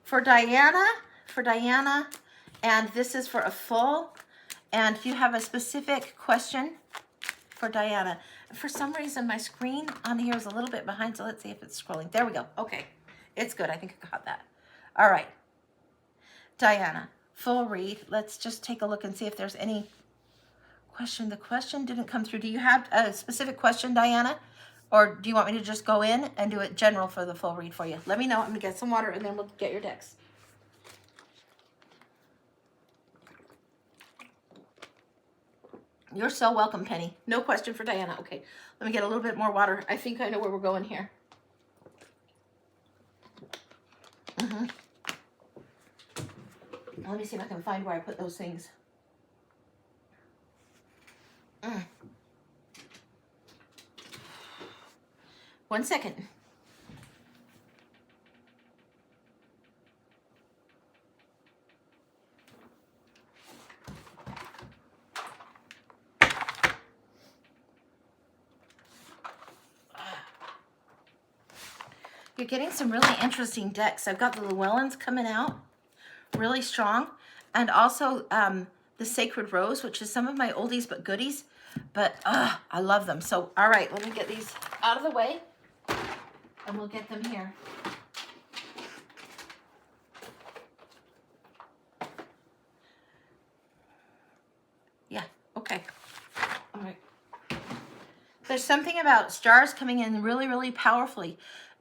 For Diana, and this is for a full. And you have a specific question for Diana. For some reason, my screen on here is a little bit behind, so let's see if it's scrolling. There we go. Okay, it's good. I think I got that. All right, Diana, full read. Let's just take a look and see if there's any question. The question didn't come through. Do you have a specific question, Diana? Or do you want me to just go in and do it general for the full read for you? Let me know. I'm going to get some water and then we'll get your decks. You're so welcome, Penny. No question for Diana. Okay, let me get a little bit more water. I think I know where we're going here. Let me see if I can find where I put those things. One second. You're getting some really interesting decks. I've got the Llewellyns coming out really strong, and also the Sacred Rose, which is some of my oldies but goodies, but I love them. So, all right, let me get these out of the way, and we'll get them here. Yeah, okay. All right. There's something about stars coming in really, really powerfully.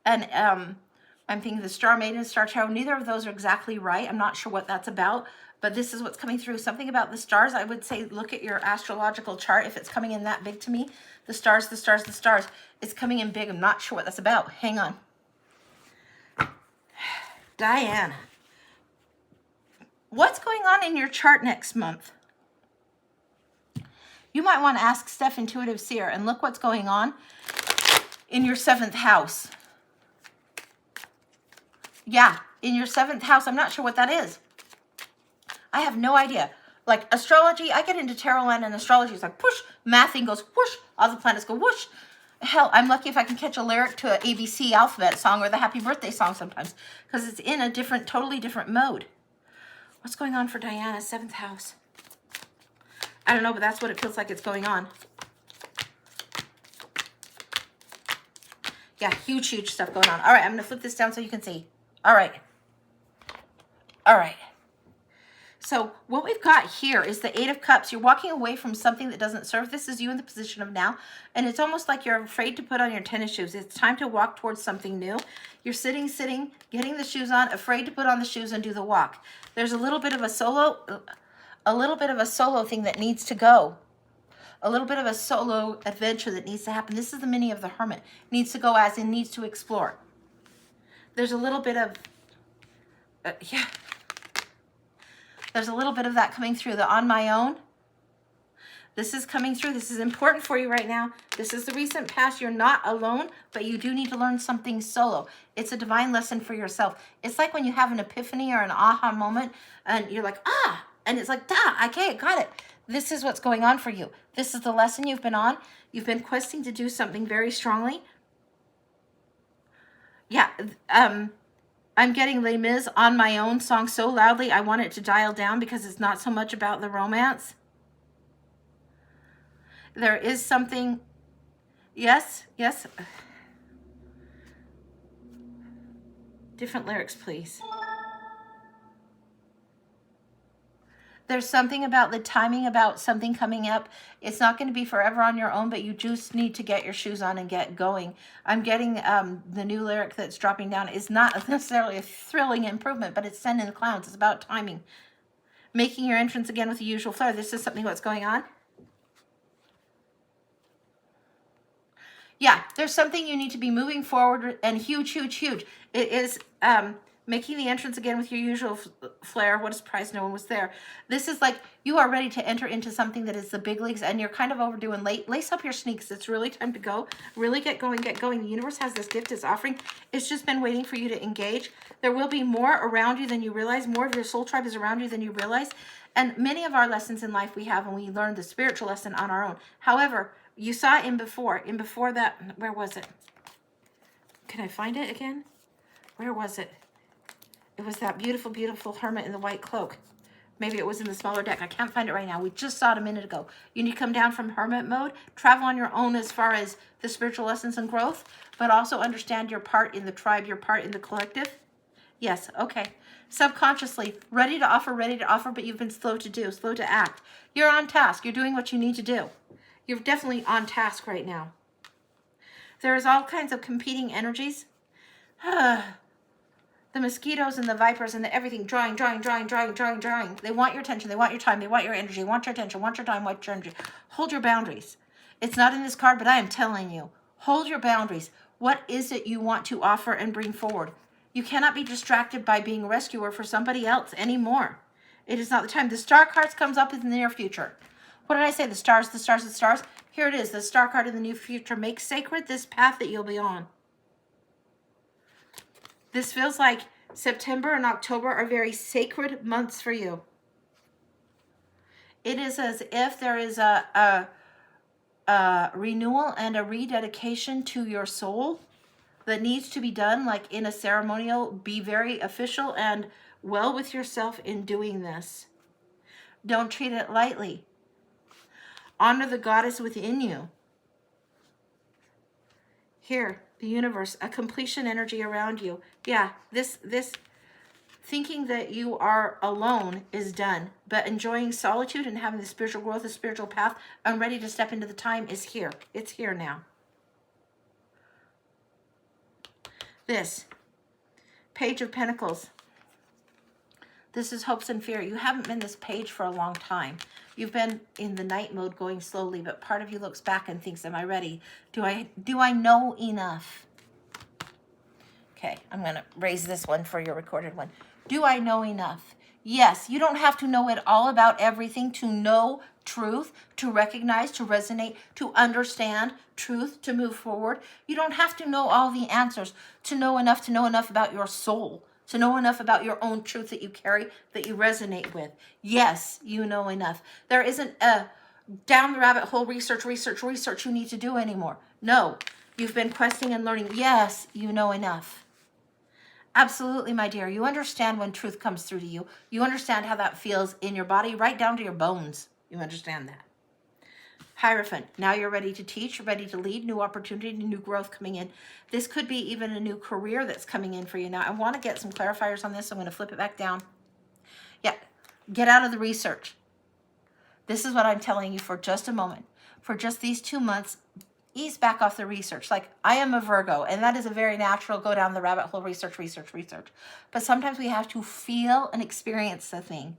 And I'm thinking the Star Maiden, Star Tarot, neither of those are exactly right. I'm not sure what that's about, but this is what's coming through. Something about the stars, I would say look at your astrological chart. If it's coming in that big to me, the stars, it's coming in big. I'm not sure what that's about. Hang on. Diana, what's going on in your chart next month? You might want to ask Steph, Intuitive Seer, and look what's going on in your 7th house. Yeah, in your 7th house. I'm not sure what that is. I have no idea. Like astrology, I get into tarot land and astrology is like push, mathing goes whoosh, all the planets go whoosh. Hell, I'm lucky if I can catch a lyric to an ABC alphabet song or the happy birthday song sometimes because it's in a different, totally different mode. What's going on for Diana's 7th house? I don't know, but that's what it feels like it's going on. Yeah, huge, huge stuff going on. All right, I'm going to flip this down so you can see. All right. All right. So what we've got here is the 8 of Cups. You're walking away from something that doesn't serve. This is you in the position of now. And it's almost like you're afraid to put on your tennis shoes. It's time to walk towards something new. You're sitting, getting the shoes on, afraid to put on the shoes and do the walk. There's a little bit of a solo thing that needs to go. A little bit of a solo adventure that needs to happen. This is the mini of the Hermit. Needs to go as in needs to explore. There's a little bit of, There's a little bit of that coming through. The on my own. This is coming through. This is important for you right now. This is the recent past. You're not alone, but you do need to learn something solo. It's a divine lesson for yourself. It's like when you have an epiphany or an aha moment and you're like, and it's like, okay, got it. This is what's going on for you. This is the lesson you've been on. You've been questing to do something very strongly. Yeah, I'm getting Les Mis on my own song so loudly, I want it to dial down because it's not so much about the romance. There is something, yes. Different lyrics, please. There's something about the timing about something coming up. It's not going to be forever on your own, but you just need to get your shoes on and get going. I'm getting the new lyric that's dropping down is not necessarily a thrilling improvement, but it's sending the clowns. It's about timing. Making your entrance again with the usual flair. This is something what's going on. Yeah, there's something you need to be moving forward and huge. It is making the entrance again with your usual flair. What a surprise no one was there. This is like you are ready to enter into something that is the big leagues and you're kind of overdue and late. Lace up your sneaks. It's really time to go. Really get going. The universe has this gift it's offering. It's just been waiting for you to engage. There will be more around you than you realize. More of your soul tribe is around you than you realize. And many of our lessons in life we have and we learn the spiritual lesson on our own. However, you saw in before that, where was it? Can I find it again? Where was it? It was that beautiful, beautiful hermit in the white cloak. Maybe it was in the smaller deck. I can't find it right now. We just saw it a minute ago. You need to come down from hermit mode, travel on your own as far as the spiritual lessons and growth, but also understand your part in the tribe, your part in the collective. Yes, okay. Subconsciously, ready to offer, but you've been slow to do, slow to act. You're on task. You're doing what you need to do. You're definitely on task right now. There is all kinds of competing energies. The mosquitoes and the vipers and the everything, drawing. They want your attention. They want your time. They want your energy. They want your attention. Want your time. Want your energy. Hold your boundaries. It's not in this card, but I am telling you, hold your boundaries. What is it you want to offer and bring forward? You cannot be distracted by being a rescuer for somebody else anymore. It is not the time. The star cards comes up in the near future. What did I say? The stars, the stars, the stars. Here it is. The star card in the near future. Make sacred this path that you'll be on. This feels like September and October are very sacred months for you. It is as if there is a renewal and a rededication to your soul that needs to be done, like in a ceremonial. Be very official and well with yourself in doing this. Don't treat it lightly. Honor the goddess within you. Here, the universe, a completion energy around you. Yeah, this thinking that you are alone is done, but enjoying solitude and having the spiritual growth, the spiritual path, and ready to step into the time is here. It's here now. This Page of Pentacles. This is hopes and fear. You haven't been this page for a long time. You've been in the night mode going slowly, but part of you looks back and thinks, am I ready? Do I know enough? Okay, I'm going to raise this one for your recorded one. Do I know enough? Yes, you don't have to know it all about everything to know truth, to recognize, to resonate, to understand truth, to move forward. You don't have to know all the answers to know enough about your soul, to know enough about your own truth that you carry, that you resonate with. Yes, you know enough. There isn't a down the rabbit hole research you need to do anymore. No, you've been questing and learning. Yes, you know enough. Absolutely, my dear. You understand when truth comes through to you. You understand how that feels in your body, right down to your bones. You understand that. Hierophant, now you're ready to teach, you're ready to lead, new opportunity, new growth coming in. This could be even a new career that's coming in for you. Now, I want to get some clarifiers on this, so I'm going to flip it back down. Yeah, get out of the research. This is what I'm telling you for just a moment. For just these 2 months, ease back off the research. Like, I am a Virgo, and that is a very natural go down the rabbit hole, research. But sometimes we have to feel and experience the thing.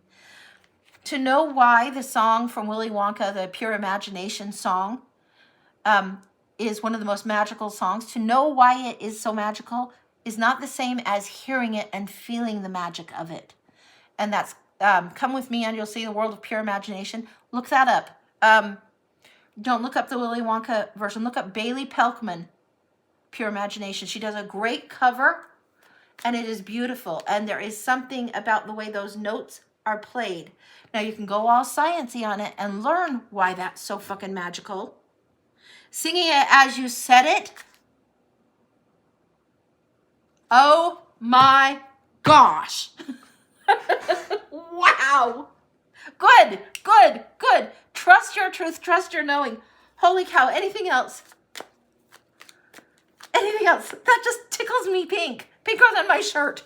To know why the song from Willy Wonka, the Pure Imagination song, is one of the most magical songs, to know why it is so magical is not the same as hearing it and feeling the magic of it. And that's, come with me and you'll see the world of pure imagination. Look that up. Don't look up the Willy Wonka version. Look up Bailey Pelkman, Pure Imagination. She does a great cover, and it is beautiful. And there is something about the way those notes are played. Now, you can go all sciencey on it and learn why that's so fucking magical. Singing it as you said it. Oh my gosh. Wow. Good. Trust your truth. Trust your knowing. Holy cow. Anything else? That just tickles me pink. Pinker than my shirt.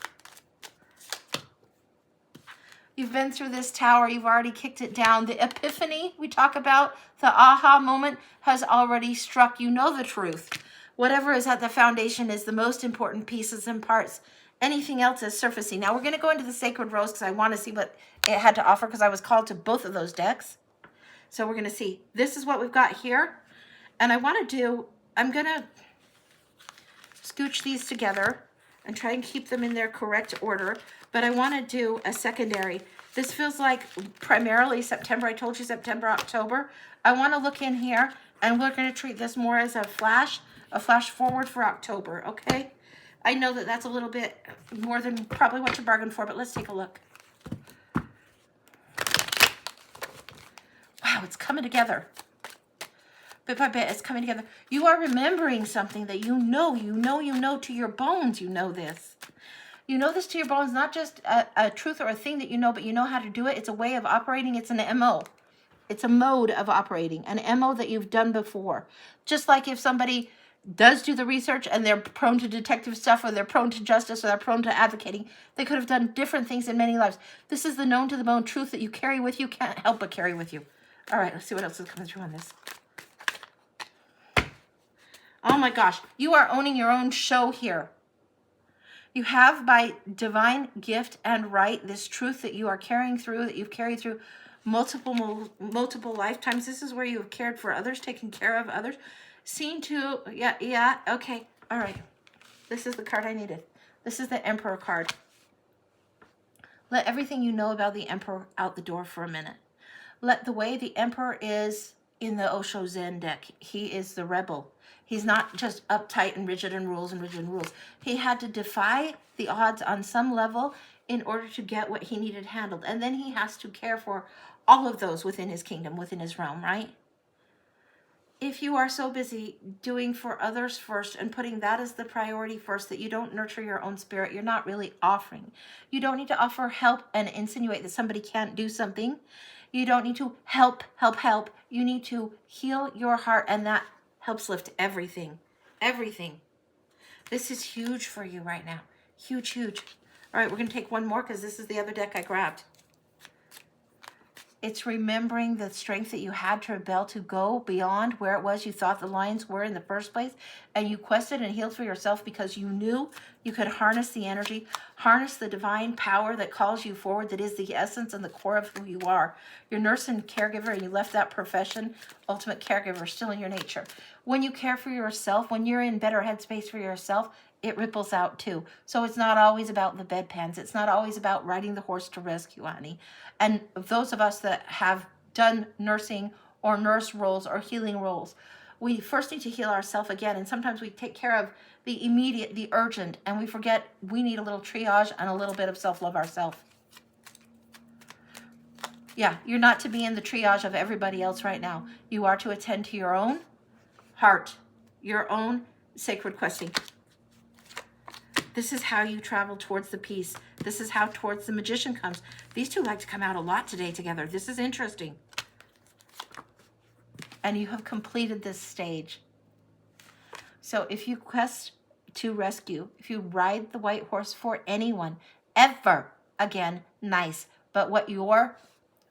You've been through this tower. You've already kicked it down. The epiphany we talk about, the aha moment, has already struck. You know the truth. Whatever is at the foundation is the most important pieces and parts. Anything else is surfacing. Now, we're going to go into the Sacred Rose because I want to see what it had to offer because I was called to both of those decks. So we're going to see. This is what we've got here. And I want to do, I'm going to scooch these together and try and keep them in their correct order. But I want to do a secondary. This feels like primarily September. I told you September, October. I want to look in here, and we're going to treat this more as a flash forward for October, okay? I know that that's a little bit more than probably what you bargained for, but let's take a look. Wow, it's coming together. Bit by bit, it's coming together. You are remembering something that you know to your bones. You know this. You know this to your bones, not just a truth or a thing that you know, but you know how to do it. It's a way of operating. It's an MO. It's a mode of operating, an MO that you've done before. Just like if somebody does do the research and they're prone to detective stuff, or they're prone to justice, or they're prone to advocating, they could have done different things in many lives. This is the known to the bone truth that you carry with you, can't help but carry with you. All right, let's see what else is coming through on this. Oh my gosh, you are owning your own show here. You have, by divine gift and right, this truth that you are carrying through, that you've carried through multiple lifetimes. This is where you have cared for others, taken care of others, seen to, yeah, okay, all right. This is the card I needed. This is the Emperor card. Let everything you know about the Emperor out the door for a minute. Let the way the Emperor is in the Osho Zen deck, he is the rebel. He's not just uptight and rigid and rules and rigid and rules. He had to defy the odds on some level in order to get what he needed handled. And then he has to care for all of those within his kingdom, within his realm, right? If you are so busy doing for others first and putting that as the priority first that you don't nurture your own spirit, you're not really offering. You don't need to offer help and insinuate that somebody can't do something. You don't need to help. You need to heal your heart, and that helps lift everything. Everything. This is huge for you right now. Huge. All right, we're going to take one more because this is the other deck I grabbed. It's remembering the strength that you had to rebel, to go beyond where it was you thought the lines were in the first place. And you quested and healed for yourself because you knew you could harness the energy, harness the divine power that calls you forward, that is the essence and the core of who you are. You're nurse and caregiver, and you left that profession, ultimate caregiver, still in your nature. When you care for yourself, when you're in better headspace for yourself, it ripples out too. So it's not always about the bedpans. It's not always about riding the horse to rescue, honey. And those of us that have done nursing or nurse roles or healing roles, we first need to heal ourselves again. And sometimes we take care of the immediate, the urgent, and we forget we need a little triage and a little bit of self-love ourselves. Yeah, you're not to be in the triage of everybody else right now. You are to attend to your own heart, your own sacred questing. This is how you travel towards the peace. This is how towards the Magician comes. These two like to come out a lot today together. This is interesting. And you have completed this stage. So if you quest to rescue, if you ride the white horse for anyone, ever again, nice. But what your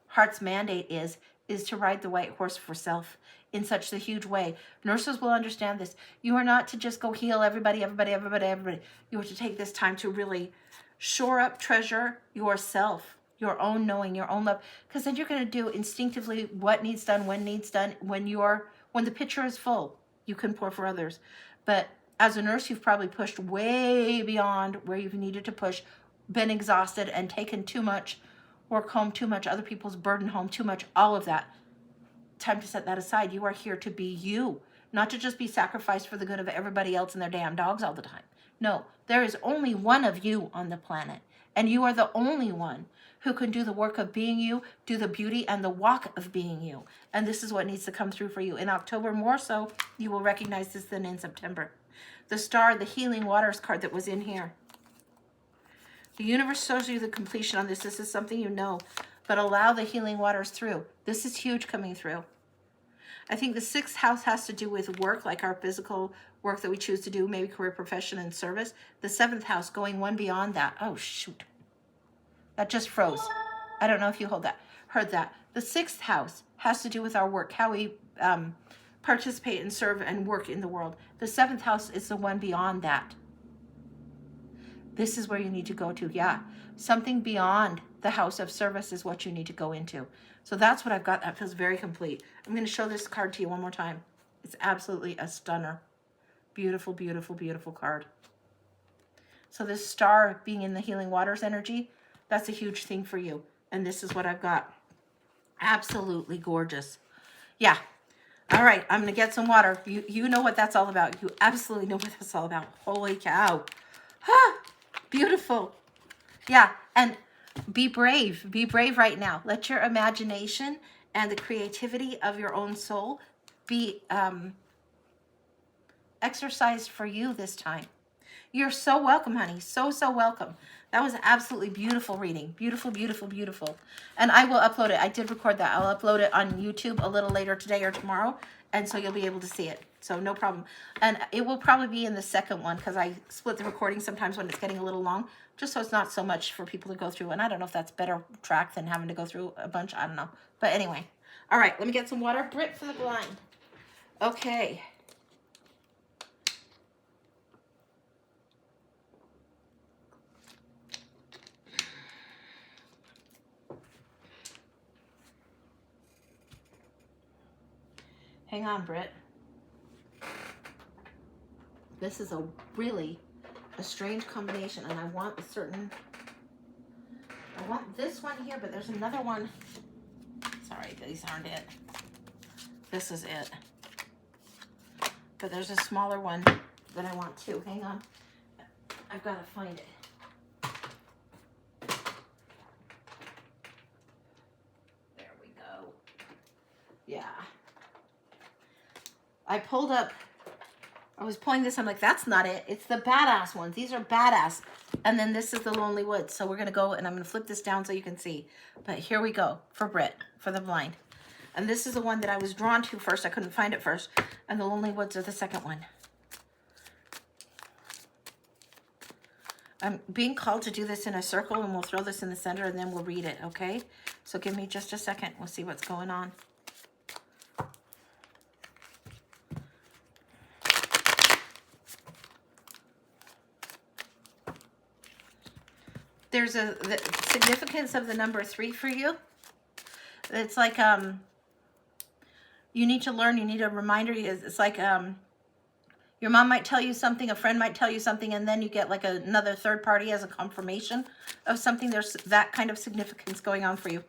heart's mandate is to ride the white horse for self in such a huge way. Nurses will understand this. You are not to just go heal everybody. You are to take this time to really shore up, treasure yourself, your own knowing, your own love, because then you're going to do instinctively what needs done, when needs done. When the pitcher is full, you can pour for others. But as a nurse, you've probably pushed way beyond where you've needed to push, been exhausted and taken too much, work home too much, other people's burden home too much, all of that. Time to set that aside. You are here to be you, not to just be sacrificed for the good of everybody else and their damn dogs all the time. No, there is only one of you on the planet, and you are the only one who can do the work of being you, do the beauty and the walk of being you. And this is what needs to come through for you. In October more so, you will recognize this than in September. The star, the healing waters card that was in here. The universe shows you the completion on this. This is something you know, but allow the healing waters through. This is huge coming through. I think the 6th house has to do with work, like our physical work that we choose to do, maybe career, profession, and service. The 7th house going one beyond that. Oh, shoot. That just froze. I don't know if you heard that. The 6th house has to do with our work, how we participate and serve and work in the world. The 7th house is the one beyond that. This is where you need to go to. Yeah, something beyond the house of service is what you need to go into. So that's what I've got. That feels very complete. I'm going to show this card to you one more time. It's absolutely a stunner. Beautiful, beautiful, beautiful card. So this star being in the healing waters energy, that's a huge thing for you. And this is what I've got. Absolutely gorgeous. Yeah. All right, I'm going to get some water. You know what that's all about. You absolutely know what that's all about. Holy cow. Ah, beautiful. Yeah, and be brave. Be brave right now. Let your imagination and the creativity of your own soul be exercised for you this time. You're so welcome, honey. So, so welcome. That was absolutely beautiful reading. Beautiful, beautiful, beautiful. And I will upload it. I did record that. I'll upload it on YouTube a little later today or tomorrow. And so you'll be able to see it. So no problem. And it will probably be in the second one because I split the recording sometimes when it's getting a little long, just so it's not so much for people to go through. And I don't know if that's better track than having to go through a bunch. I don't know. But anyway. All right, let me get some water. Brit for the blind. Okay. Hang on, Brit. This is a really strange combination, and I want this one here, but there's another one. Sorry, these aren't it. This is it. But there's a smaller one that I want too. Hang on. I've got to find it. There we go. Yeah. I pulled up, I was pulling this, I'm like, that's not it. It's the badass ones. These are badass. And then this is the Lonely Woods. So we're going to go, and I'm going to flip this down so you can see. But here we go for Brit, for the blind. And this is the one that I was drawn to first. I couldn't find it first. And the Lonely Woods are the second one. I'm being called to do this in a circle, and we'll throw this in the center, and then we'll read it, okay? So give me just a second. We'll see what's going on. There's the significance of the number 3 for you. It's like you need to learn. You need a reminder. It's like your mom might tell you something, a friend might tell you something, and then you get like another third party as a confirmation of something. There's that kind of significance going on for you.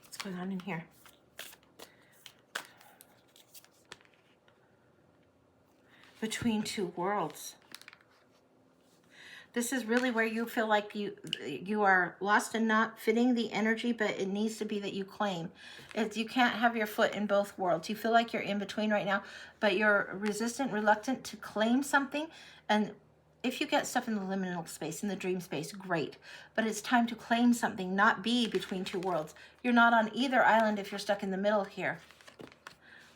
What's going on in here? Between two worlds. This is really where you feel like you are lost and not fitting the energy, but it needs to be that you claim. You can't have your foot in both worlds. You feel like you're in between right now, but you're resistant, reluctant to claim something. And if you get stuff in the liminal space, in the dream space, great. But it's time to claim something, not be between two worlds. You're not on either island if you're stuck in the middle here.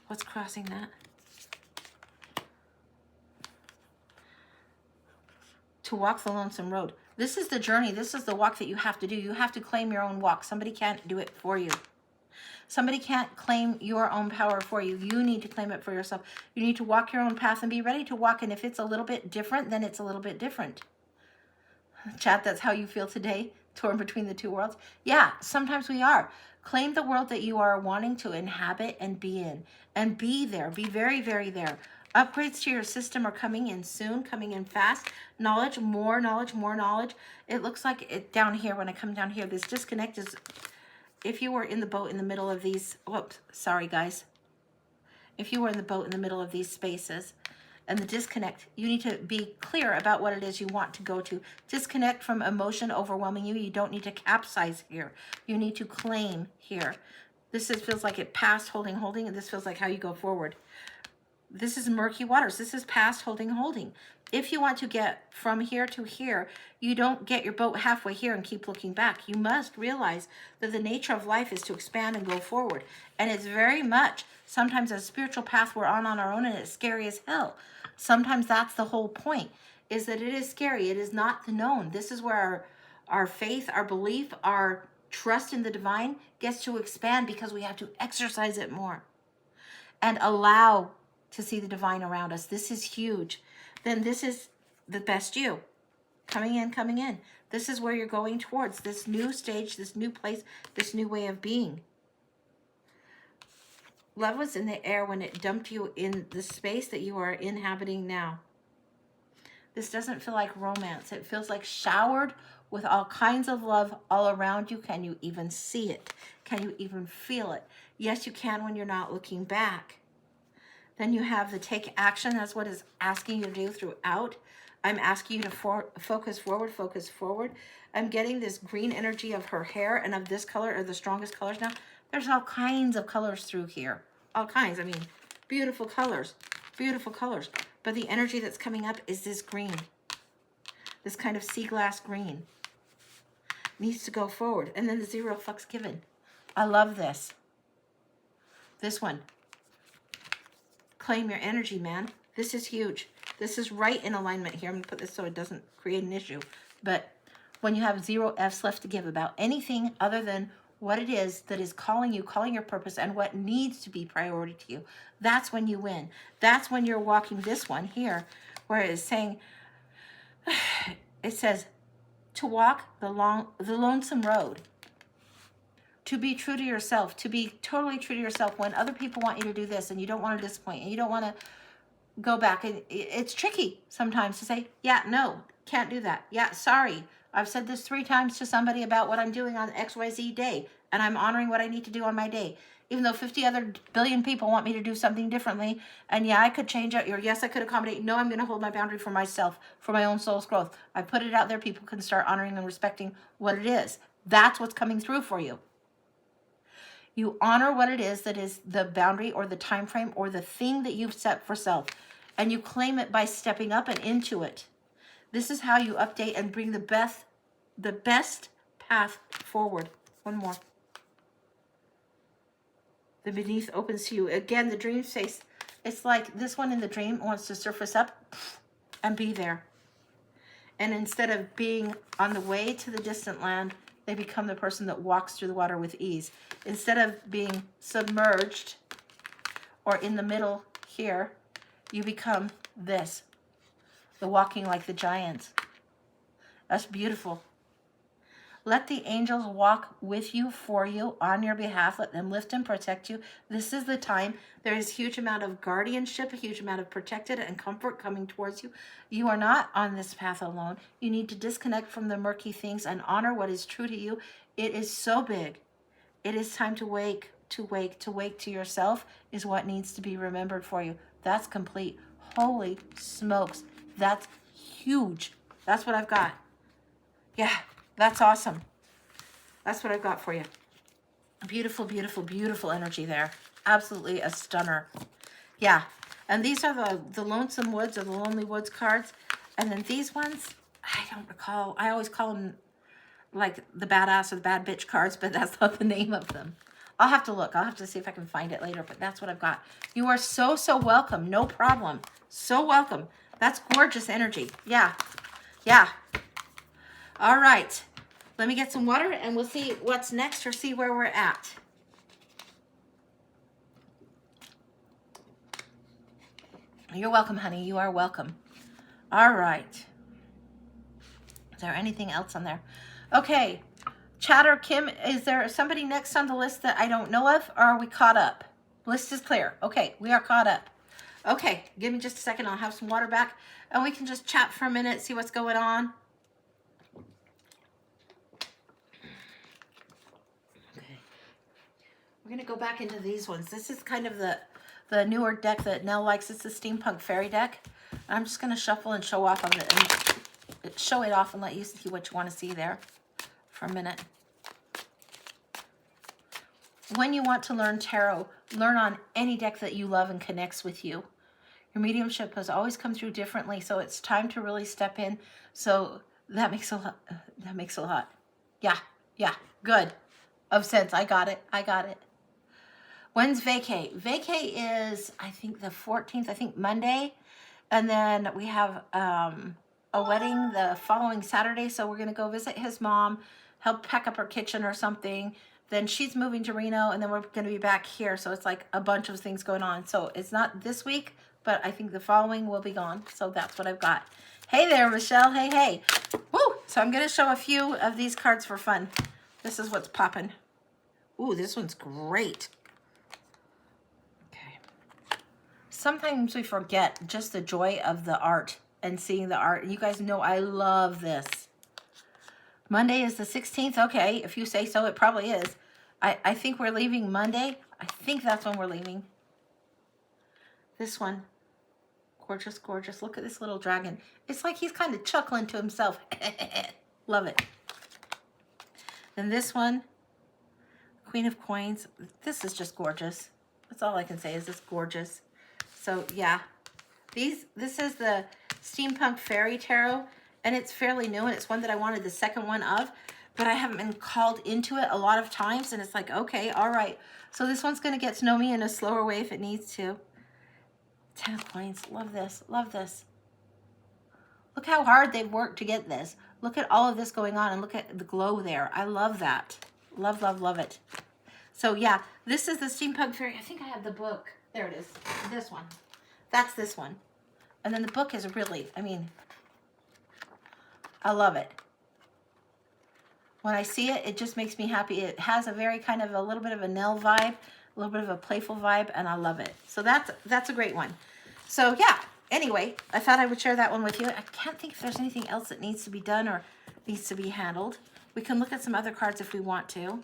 What's crossing that? To walk the lonesome road. This is the journey. This is the walk that you have to do. You have to claim your own walk. Somebody can't do it for you. Somebody can't claim your own power for you. You need to claim it for yourself. You need to walk your own path and be ready to walk. And if it's a little bit different, then it's a little bit different. Chat, that's how you feel today, torn between the two worlds? Yeah, sometimes we are. Claim the world that you are wanting to inhabit and be in. And be there. Be very, very there. Upgrades to your system are coming in soon, coming in fast. Knowledge, more knowledge, more knowledge. It looks like it down here, when I come down here, this disconnect is, if you were in the boat in the middle of these, whoops, sorry guys. If you were in the boat in the middle of these spaces and the disconnect, you need to be clear about what it is you want to go to. Disconnect from emotion overwhelming you. You don't need to capsize here. You need to claim here. This feels like it past, holding, and this feels like how you go forward. This is murky waters. This is past, holding. If you want to get from here to here, you don't get your boat halfway here and keep looking back. You must realize that the nature of life is to expand and go forward. And it's very much sometimes a spiritual path we're on our own, and it's scary as hell. Sometimes that's the whole point, is that it is scary. It is not the known. This is where our faith, our belief, our trust in the divine gets to expand, because we have to exercise it more and allow to see the divine around us. This is huge. Then this is the best you. Coming in. This is where you're going towards, this new stage, this new place, this new way of being. Love was in the air when it dumped you in the space that you are inhabiting now. This doesn't feel like romance. It feels like showered with all kinds of love all around you. Can you even see it? Can you even feel it? Yes, you can when you're not looking back. Then you have the take action. That's what it's asking you to do throughout. I'm asking you to focus forward. I'm getting this green energy of her hair, and of this color are the strongest colors now. There's all kinds of colors through here. All kinds. I mean, beautiful colors. Beautiful colors. But the energy that's coming up is this green. This kind of sea glass green. Needs to go forward. And then the 0 fucks given. I love this. This one. Claim your energy, man. This is huge. This is right in alignment here. I'm going to put this so it doesn't create an issue. But when you have 0 Fs left to give about anything other than what it is that is calling you, calling your purpose, and what needs to be priority to you, that's when you win. That's when you're walking this one here, where it is saying, it says, to walk the lonesome road, to be true to yourself, to be totally true to yourself when other people want you to do this and you don't want to disappoint and you don't want to go back. And it's tricky sometimes to say, yeah, no, can't do that. Yeah, sorry. I've said this 3 times to somebody about what I'm doing on XYZ day, and I'm honoring what I need to do on my day. Even though 50 other billion people want me to do something differently, and yeah, I could change it, or yes, I could accommodate. No, I'm going to hold my boundary for myself, for my own soul's growth. I put it out there. People can start honoring and respecting what it is. That's what's coming through for you. You honor what it is that is the boundary or the time frame or the thing that you've set for self, and you claim it by stepping up and into it. This is how you update and bring the best path forward. One more. The beneath opens to you. Again, the dream space. It's like this one in the dream wants to surface up and be there. And instead of being on the way to the distant land, they become the person that walks through the water with ease. Instead of being submerged or in the middle here, you become this. The walking like the giants. That's beautiful. Let the angels walk with you, for you, on your behalf. Let them lift and protect you. This is the time. There is a huge amount of guardianship, a huge amount of protected and comfort coming towards you. You are not on this path alone. You need to disconnect from the murky things and honor what is true to you. It is so big. It is time to wake, to wake, to wake to yourself is what needs to be remembered for you. That's complete. Holy smokes. That's huge. That's what I've got. Yeah, that's awesome. That's what I've got for you. Beautiful, beautiful, beautiful energy there. Absolutely a stunner. Yeah, and these are the Lonesome Woods or the Lonely Woods cards. And then these ones, I don't recall. I always call them like the badass or the bad bitch cards, but that's not the name of them. I'll have to look. I'll have to see if I can find it later, but that's what I've got. You are so, so welcome. No problem. So welcome. That's gorgeous energy. Yeah. Yeah. All right. Let me get some water and we'll see what's next or see where we're at. You're welcome, honey. You are welcome. All right. Is there anything else on there? Okay. Chatter, Kim, is there somebody next on the list that I don't know of, or are we caught up? List is clear. Okay, we are caught up. Okay, give me just a second. I'll have some water back, and we can just chat for a minute, see what's going on. Okay. We're going to go back into these ones. This is kind of the newer deck that Nell likes. It's the Steampunk Fairy deck. I'm just going to shuffle and show off of it and show it off and let you see what you want to see there for a minute. When you want to learn tarot, learn on any deck that you love and connects with you. Your mediumship has always come through differently, so it's time to really step in. So that makes a lot. That makes a lot. Yeah, good. Of sense. I got it. When's vacay? Vacay is, I think, the 14th. I think Monday, and then we have a wedding the following Saturday. So we're gonna go visit his mom, help pack up her kitchen or something. Then she's moving to Reno, and then we're going to be back here. So it's like a bunch of things going on. So it's not this week, but I think the following will be gone. So that's what I've got. Hey there, Michelle. Hey. Woo! So I'm going to show a few of these cards for fun. This is what's popping. Ooh, this one's great. Okay. Sometimes we forget just the joy of the art and seeing the art. You guys know I love this. Monday is the 16th. Okay, if you say so, it probably is. I think we're leaving Monday. I think that's when we're leaving. This one. Gorgeous, gorgeous. Look at this little dragon. It's like he's kind of chuckling to himself. Love it. Then this one. Queen of Coins. This is just gorgeous. That's all I can say is it's gorgeous. So yeah, this is the Steampunk Fairy Tarot, and it's fairly new, and it's one that I wanted the second one of, but I haven't been called into it a lot of times, and it's like, okay, all right. So this one's going to get to know me in a slower way if it needs to. 10 of Coins. Love this. Love this. Look how hard they've worked to get this. Look at all of this going on, and look at the glow there. I love that. Love, love, love it. So yeah, this is the Steampunk Fairy. I think I have the book. There it is. This one. That's this one. And then the book is really, I mean, I love it. When I see it, it just makes me happy. It has a very kind of a little bit of a Nell vibe, a little bit of a playful vibe, and I love it. So that's a great one. So yeah, anyway, I thought I would share that one with you. I can't think if there's anything else that needs to be done or needs to be handled. We can look at some other cards if we want to.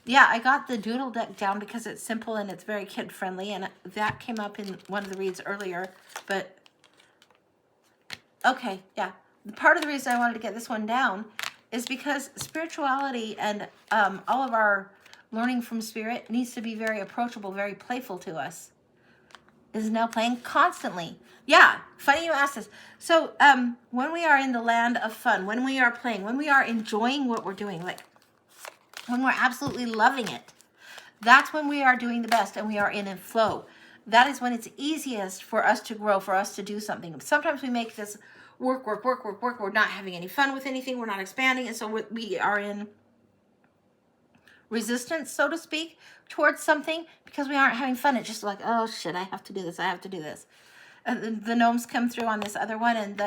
Yeah, I got the Doodle deck down because it's simple and it's very kid-friendly, and that came up in one of the reads earlier, but okay, yeah. Part of the reason I wanted to get this one down is because spirituality and all of our learning from spirit needs to be very approachable, very playful to us. Is now playing constantly. Yeah, funny you asked this. So when we are in the land of fun, when we are playing, when we are enjoying what we're doing, like when we're absolutely loving it, that's when we are doing the best and we are in a flow. That is when it's easiest for us to grow, for us to do something. Sometimes we make this work. We're not having any fun with anything. We're not expanding. And so we are in resistance, so to speak, towards something because we aren't having fun. It's just like, oh shit, I have to do this. I have to do this. And the gnomes come through on this other one, and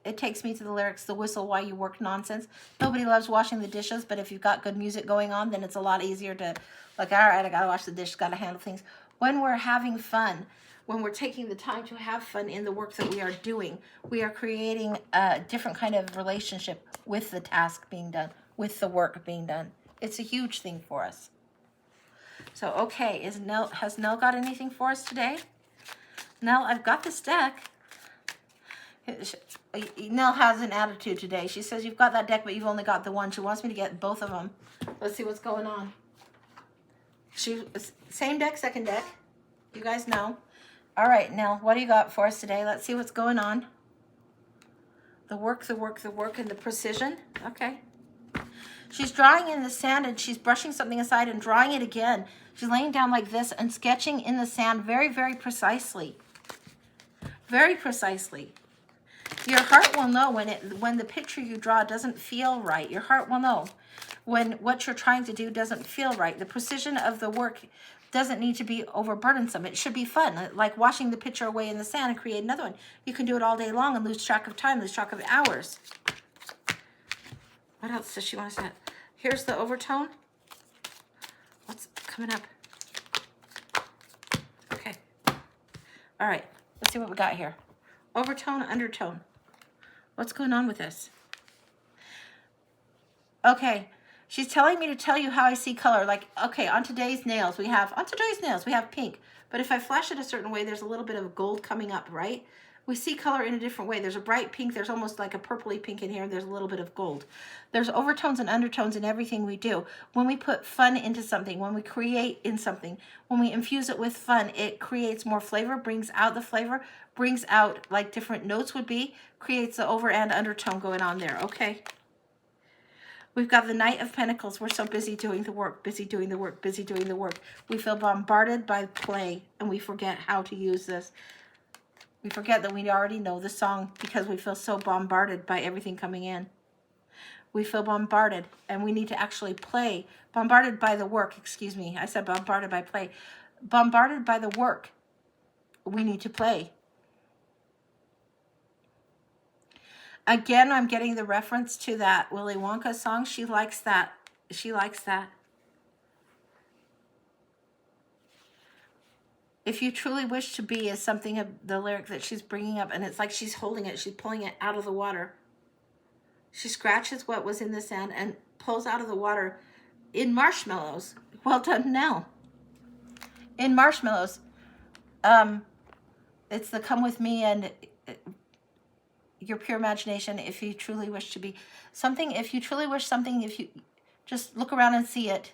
it takes me to the lyrics, the whistle while you work nonsense. Nobody loves washing the dishes, but if you've got good music going on, then it's a lot easier to, like, all right, I got to wash the dishes, got to handle things. When we're having fun, when we're taking the time to have fun in the work that we are doing, we are creating a different kind of relationship with the task being done, with the work being done. It's a huge thing for us. So, okay, has Nell got anything for us today? Nell, I've got this deck. Nell has an attitude today. She says, you've got that deck, but you've only got the one. She wants me to get both of them. Let's see what's going on. Same deck, second deck. You guys know. All right, Nell, what do you got for us today? Let's see what's going on. The work, and the precision. Okay. She's drawing in the sand, and she's brushing something aside and drawing it again. She's laying down like this and sketching in the sand very, very precisely. Very precisely. Your heart will know when the picture you draw doesn't feel right. Your heart will know when what you're trying to do doesn't feel right. The precision of the work doesn't need to be overburdensome. It should be fun, like washing the picture away in the sand and create another one. You can do it all day long and lose track of time, lose track of hours. What else does she want us to have? Here's the overtone. What's coming up? Okay. All right. Let's see what we got here. Overtone, undertone. What's going on with this? Okay. She's telling me to tell you how I see color. Like, okay, on today's nails, we have pink. But if I flash it a certain way, there's a little bit of gold coming up, right? We see color in a different way. There's a bright pink. There's almost like a purpley pink in here. And there's a little bit of gold. There's overtones and undertones in everything we do. When we put fun into something, when we create in something, when we infuse it with fun, it creates more flavor, brings out the flavor, brings out like different notes would be, creates the over and undertone going on there. Okay. We've got the Knight of Pentacles. We're so busy doing the work, busy doing the work, busy doing the work. We feel bombarded by play, and we forget how to use this. We forget that we already know the song because we feel so bombarded by everything coming in. We feel bombarded, and we need to actually play. Bombarded by the work, excuse me. I said bombarded by play. Bombarded by the work. We need to play. Again, I'm getting the reference to that Willy Wonka song. She likes that. She likes that. If you truly wish to be is something of the lyric that she's bringing up, and it's like she's holding it. She's pulling it out of the water. She scratches what was in the sand and pulls out of the water in marshmallows. Well done, Nell. In marshmallows. It's the come with me and your pure imagination. If you truly wish to be something, if you truly wish something, if you just look around and see it.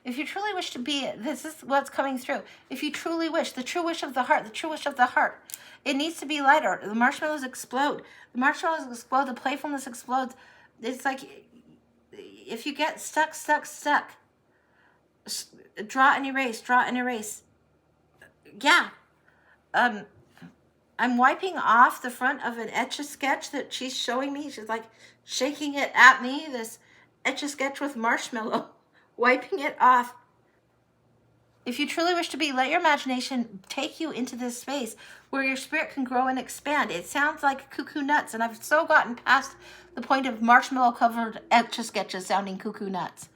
If you truly wish to be it, this is what's coming through. If you truly wish, the true wish of the heart, the true wish of the heart, it needs to be lighter. The marshmallows explode. The marshmallows explode. The playfulness explodes. It's like if you get stuck, draw and erase, draw and erase. Yeah. I'm wiping off the front of an Etch-a-Sketch that she's showing me. She's like shaking it at me, this Etch-a-Sketch with marshmallow, wiping it off. If you truly wish to be, let your imagination take you into this space where your spirit can grow and expand. It sounds like cuckoo nuts, and I've so gotten past the point of marshmallow-covered Etch-a-Sketches sounding cuckoo nuts.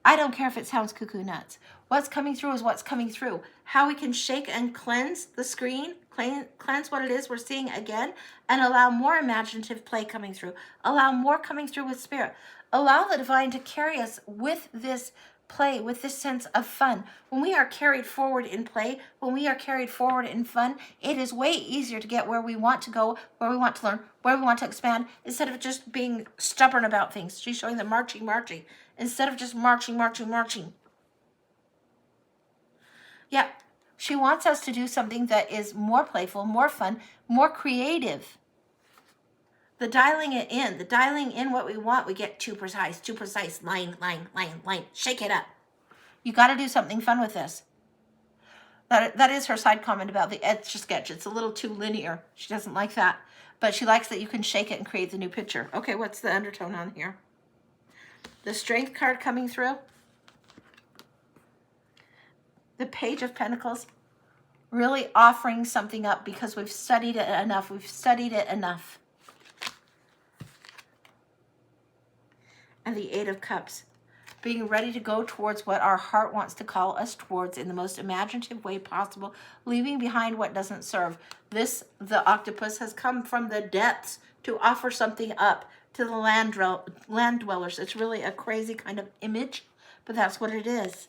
I don't care if it sounds cuckoo nuts. What's coming through is what's coming through. How we can shake and cleanse the screen, cleanse what it is we're seeing again, and allow more imaginative play coming through. Allow more coming through with spirit. Allow the divine to carry us with this play, with this sense of fun. When we are carried forward in play, when we are carried forward in fun, it is way easier to get where we want to go, where we want to learn, where we want to expand, instead of just being stubborn about things. She's showing the marching, instead of just marching. Yeah, she wants us to do something that is more playful, more fun, more creative. The dialing in what we want, we get too precise, line, shake it up. You got to do something fun with this. That is her side comment about the Etch-a-Sketch. It's a little too linear. She doesn't like that, but she likes that you can shake it and create the new picture. Okay, what's the undertone on here? The Strength card coming through. The Page of Pentacles. Really offering something up because we've studied it enough. And the Eight of Cups, being ready to go towards what our heart wants to call us towards in the most imaginative way possible, leaving behind what doesn't serve. The octopus has come from the depths to offer something up to the land dwellers. It's really a crazy kind of image, but that's what it is.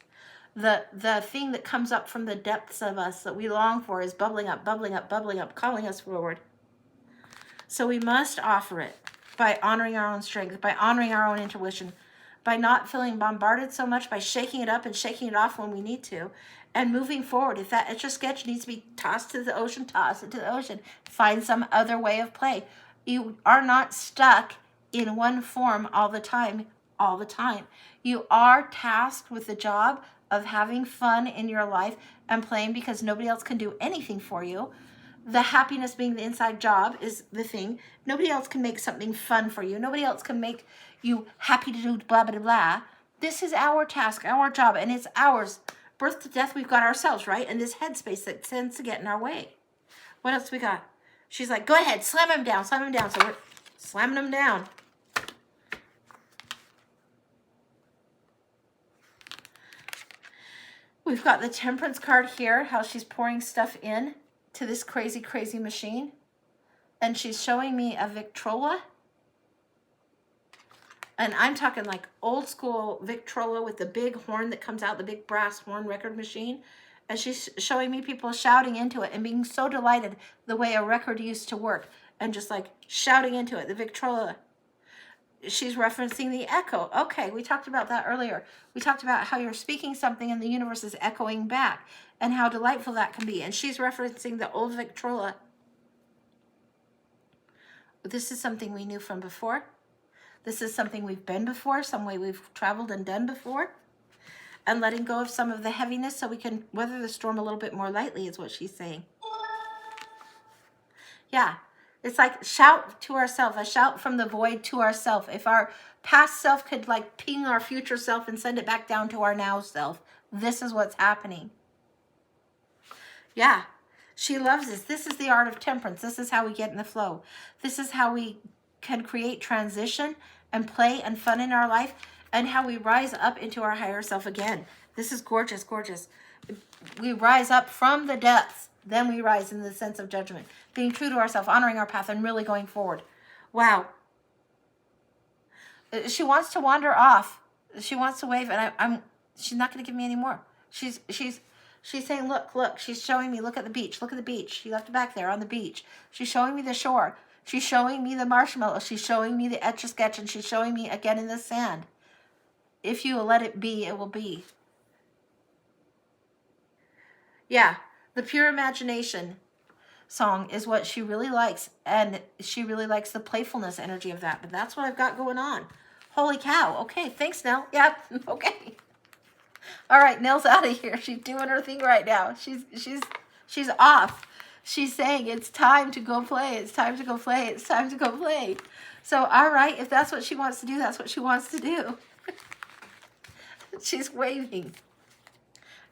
The thing that comes up from the depths of us that we long for is bubbling up, calling us forward. So we must offer it by honoring our own strength, by honoring our own intuition, by not feeling bombarded so much, by shaking it up and shaking it off when we need to, and moving forward. If that Etch-a-Sketch needs to be tossed to the ocean, toss it to the ocean. Find some other way of play. You are not stuck in one form all the time. You are tasked with the job of having fun in your life and playing because nobody else can do anything for you. The happiness being the inside job is the thing. Nobody else can make something fun for you. Nobody else can make you happy to do blah, blah, blah. This is our task, our job, and it's ours. Birth to death, we've got ourselves, right? And this headspace that tends to get in our way. What else we got? She's like, go ahead, slam him down. So we're slamming him down. We've got the Temperance card here, how she's pouring stuff in to this crazy machine. And she's showing me a Victrola. And I'm talking like old school Victrola with the big horn that comes out, the big brass horn record machine. And she's showing me people shouting into it and being so delighted the way a record used to work. And just like shouting into it, the Victrola. She's referencing the echo. Okay, we talked about that earlier. We talked about how you're speaking something and the universe is echoing back and how delightful that can be. And she's referencing the old Victrola. This is something we knew from before. This is something we've been before, some way we've traveled and done before. And letting go of some of the heaviness so we can weather the storm a little bit more lightly is what she's saying. Yeah. It's like shout to ourselves, a shout from the void to ourselves. If our past self could like ping our future self and send it back down to our now self, this is what's happening. Yeah, she loves this. This is the art of temperance. This is how we get in the flow. This is how we can create transition and play and fun in our life and how we rise up into our higher self again. This is gorgeous. We rise up from the depths. Then we rise in the sense of judgment, being true to ourselves, honoring our path, and really going forward. Wow. She wants to wander off. She wants to wave, and she's not going to give me any more. She's saying, look. She's showing me, look at the beach. She left it back there on the beach. She's showing me the shore. She's showing me the marshmallow. She's showing me the Etch-a-Sketch, and she's showing me again in the sand. If you let it be, it will be. Yeah, the Pure Imagination song is what she really likes, and she really likes the playfulness energy of that. But that's what I've got going on. Holy cow. Okay, thanks, Nell. Yep. Okay. All right, Nell's out of here. She's doing her thing right now. She's off. She's saying it's time to go play. It's time to go play. It's time to go play. So, all right, if that's what she wants to do, that's what she wants to do. She's waving.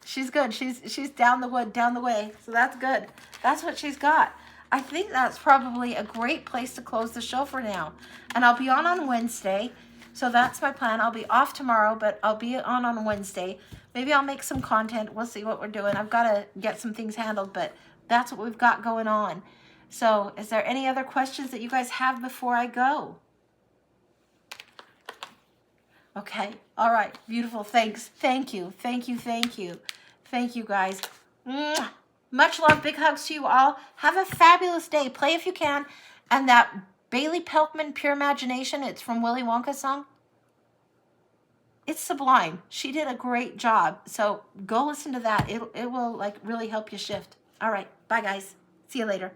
She's good. She's down the wood, down the way. So that's good. That's what she's got. I think that's probably a great place to close the show for now. And I'll be on Wednesday. So that's my plan. I'll be off tomorrow, but I'll be on Wednesday. Maybe I'll make some content. We'll see what we're doing. I've got to get some things handled, but that's what we've got going on. So is there any other questions that you guys have before I go? Okay. All right. Beautiful. Thanks. Thank you. Thank you. Thank you. Thank you, guys. Mwah. Much love. Big hugs to you all. Have a fabulous day. Play if you can. And that Bailey Pelkman Pure Imagination, it's from Willy Wonka's song. It's sublime. She did a great job. So go listen to that. It will like really help you shift. All right. Bye, guys. See you later.